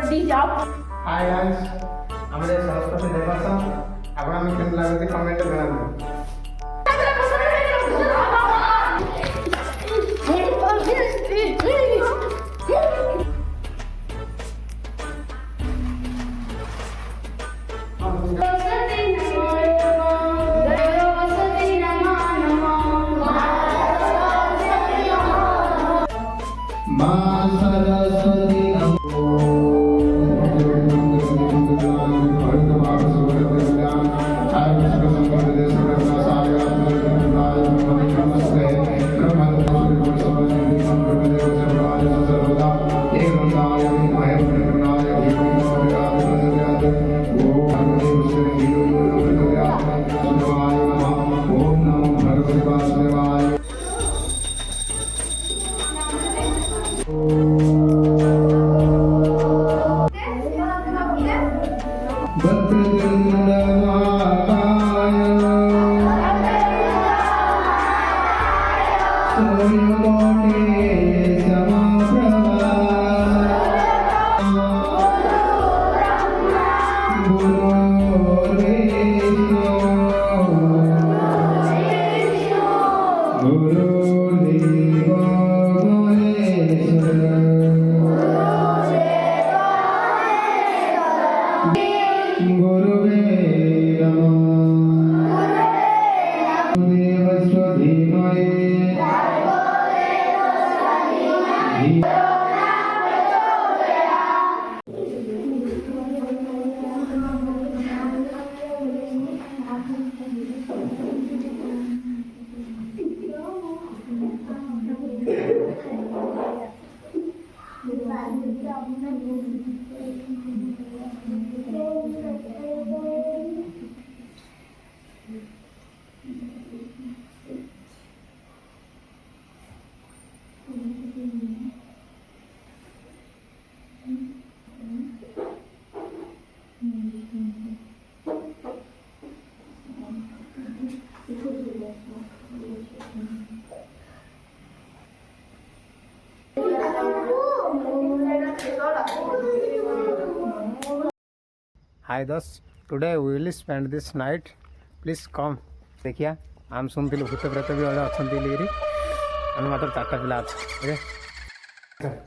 Hi guys हमरे सरस्वती देवासन आपण आम्ही केन लागते कमेंट करा Hi दोस्त, today we will spend this night. Please come. देखिए आम सुनते भूत प्रेत भी अच्छा लेकिन आम मात्र 4टा पिला ओके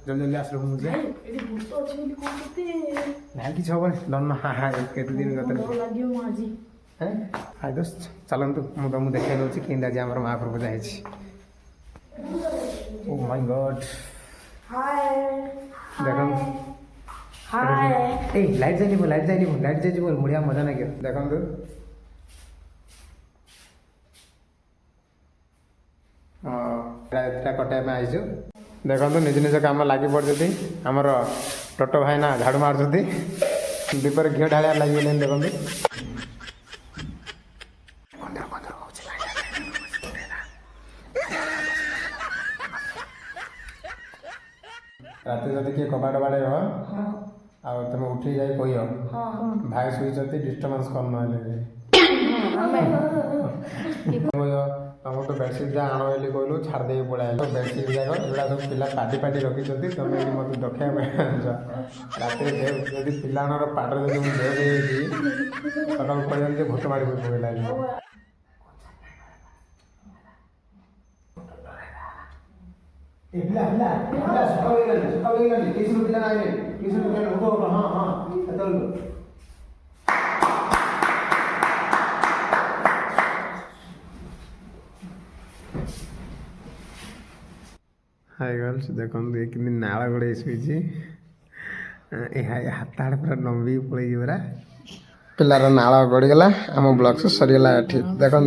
जल्दी जल्दी आस मुझे ना कि हम के दिन हाय दोस्त चलतु मुझे तुमको देखा दूसरी कि आज आम महाप्रभु जाए ओ माय गॉड देख ए लाइट जाइए बढ़िया मजा ना देखो कटाइम आई देखो निज निज कम लगी पड़ते आमर टोटो भाई ना झाड़ू मार्च दीपर घी ढालिया लगे देखो रात जदि किए कबाट बाड़े तुम उठी जाए कह भाई शुई डिस्टर्बांस कर तुम तो बेडसीट जहाँ आण बोली कहलु छाड़दे पड़ा तो बेडसीट जाक एगुड़ा सब पिला पाटी पाटी रखी तुम ये मत देखा रात जदि पिलार पाटर जब मुझे देह सकाल कहते भूत माड़ी पकड़ा हाय गर्ल्स देखो एक दिन नाला गोड़े शुई हाथ हाड़ पूरा लंबी पड़े पूरा पिलार नाला गड़गला आम ब्लॉक सरीगला देखो